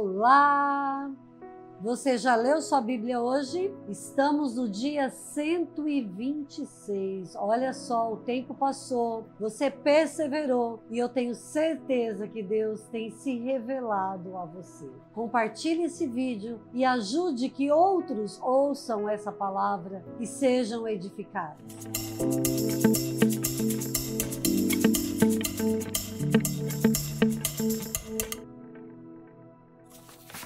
Olá! Você já leu sua Bíblia hoje? Estamos no dia 126. Olha só, o tempo passou, você perseverou e eu tenho certeza que Deus tem se revelado a você. Compartilhe esse vídeo e ajude que outros ouçam essa palavra e sejam edificados.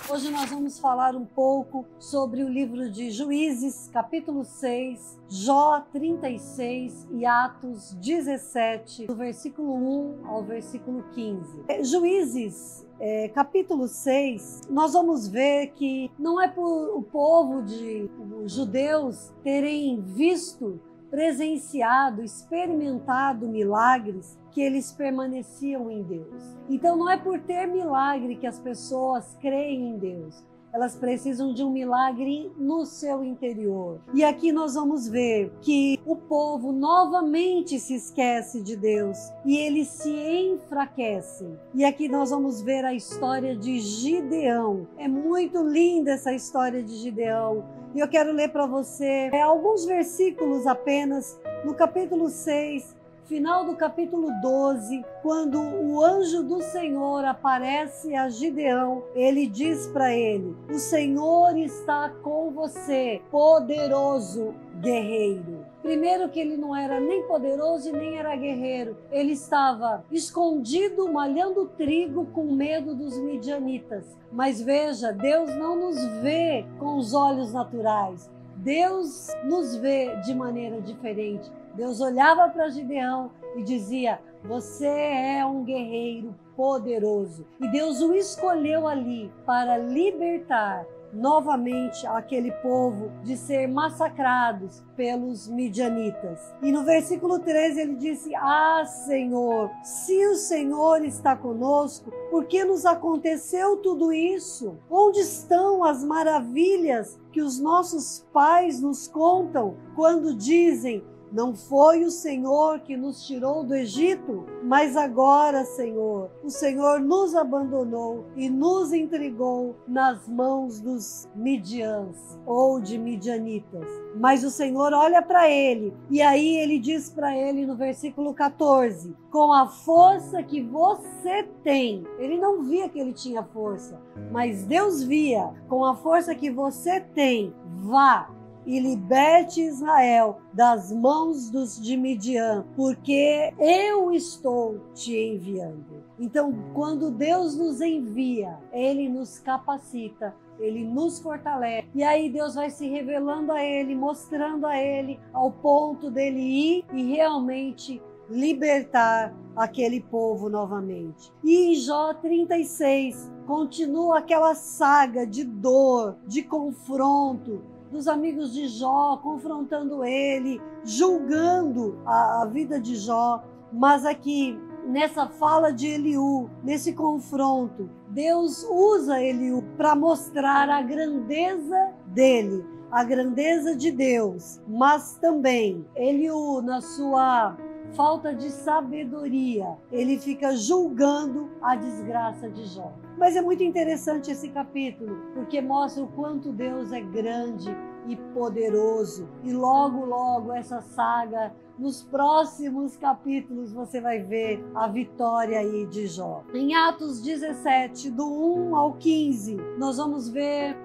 Hoje nós vamos falar um pouco sobre o livro de Juízes, capítulo 6, Jó 36 e Atos 17, do versículo 1 ao versículo 15. Juízes, capítulo 6, nós vamos ver que não é por o povo de os judeus terem visto, presenciado, experimentado milagres que eles permaneciam em Deus. Então não é por ter milagre que as pessoas creem em Deus. Elas precisam de um milagre no seu interior. E aqui nós vamos ver que o povo novamente se esquece de Deus e eles se enfraquecem. E aqui nós vamos ver a história de Gideão. É muito linda essa história de Gideão. E eu quero ler para você alguns versículos apenas no capítulo 6, final do capítulo 12, quando o anjo do Senhor aparece a Gideão, ele diz para ele: o Senhor está com você, poderoso guerreiro. Primeiro que ele não era nem poderoso e nem era guerreiro. Ele estava escondido, malhando trigo com medo dos midianitas. Mas veja, Deus não nos vê com os olhos naturais. Deus nos vê de maneira diferente. Deus olhava para Gideão e dizia: você é um guerreiro poderoso. E Deus o escolheu ali para libertar novamente aquele povo de ser massacrados pelos midianitas. E no versículo 13 ele disse: ah, Senhor, se o Senhor está conosco, por que nos aconteceu tudo isso? Onde estão as maravilhas que os nossos pais nos contam quando dizem: não foi o Senhor que nos tirou do Egito? Mas agora, Senhor, o Senhor nos abandonou e nos entregou nas mãos dos midians ou de midianitas. Mas o Senhor olha para ele e aí ele diz para ele no versículo 14: com a força que você tem. Ele não via que ele tinha força, mas Deus via. Com a força que você tem, vá e liberte Israel das mãos dos de Midian, porque eu estou te enviando. Então, quando Deus nos envia, Ele nos capacita, Ele nos fortalece. E aí Deus vai se revelando a ele, mostrando a ele, ao ponto dele ir e realmente libertar aquele povo novamente. E em Jó 36, continua aquela saga de dor, de confronto, dos amigos de Jó, confrontando ele, julgando a vida de Jó. Mas aqui, nessa fala de Eliú, nesse confronto, Deus usa Eliú para mostrar a grandeza dele, a grandeza de Deus. Mas também, Eliú, na sua falta de sabedoria, ele fica julgando a desgraça de Jó. Mas é muito interessante esse capítulo, porque mostra o quanto Deus é grande e poderoso. E logo, logo, essa saga, nos próximos capítulos, você vai ver a vitória aí de Jó. Em Atos 17, do 1 ao 15, nós vamos ver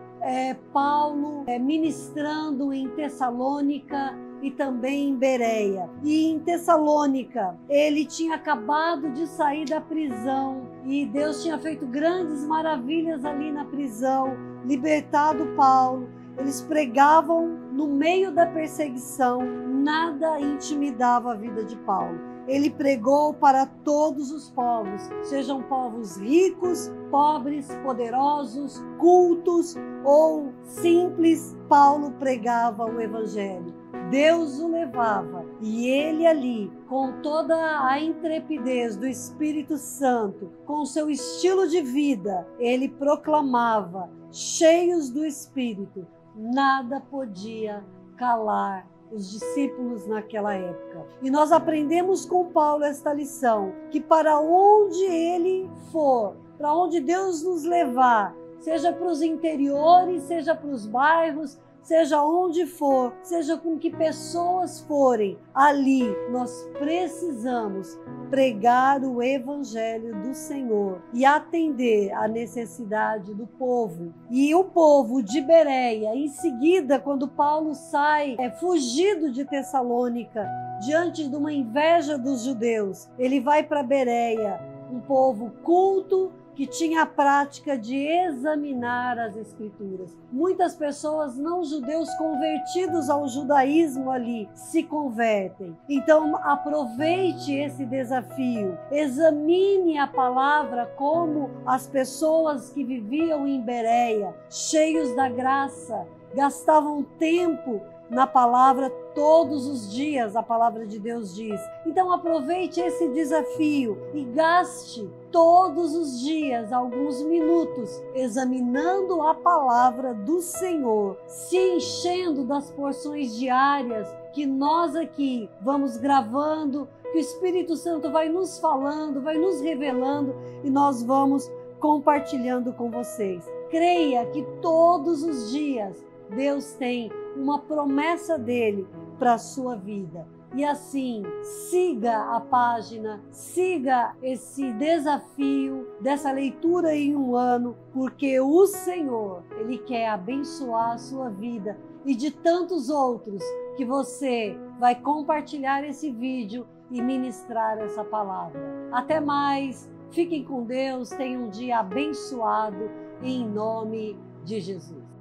Paulo ministrando em Tessalônica e também em Bereia. E em Tessalônica, ele tinha acabado de sair da prisão e Deus tinha feito grandes maravilhas ali na prisão, libertado Paulo. Eles pregavam no meio da perseguição, nada intimidava a vida de Paulo. Ele pregou para todos os povos, sejam povos ricos, pobres, poderosos, cultos ou simples. Paulo pregava o evangelho. Deus o levava e ele ali, com toda a intrepidez do Espírito Santo, com seu estilo de vida, ele proclamava, cheios do Espírito. Nada podia calar os discípulos naquela época. E nós aprendemos com Paulo esta lição, que para onde ele for, para onde Deus nos levar, seja para os interiores, seja para os bairros, seja onde for, seja com que pessoas forem, ali nós precisamos pregar o Evangelho do Senhor e atender à necessidade do povo. E o povo de Bereia, em seguida, quando Paulo sai fugido de Tessalônica, diante de uma inveja dos judeus, ele vai para Bereia, um povo culto, que tinha a prática de examinar as Escrituras. Muitas pessoas não judeus convertidos ao judaísmo ali se convertem. Então aproveite esse desafio, examine a palavra como as pessoas que viviam em Bereia, cheios da graça, gastavam tempo na palavra todos os dias, a palavra de Deus diz. Então aproveite esse desafio e gaste todos os dias alguns minutos examinando a palavra do Senhor, se enchendo das porções diárias que nós aqui vamos gravando, que o Espírito Santo vai nos falando, vai nos revelando e nós vamos compartilhando com vocês. Creia que todos os dias Deus tem uma promessa dele para a sua vida. E assim, siga a página, siga esse desafio dessa leitura em um ano, porque o Senhor, Ele quer abençoar a sua vida e de tantos outros que você vai compartilhar esse vídeo e ministrar essa palavra. Até mais, fiquem com Deus, tenham um dia abençoado em nome de Jesus.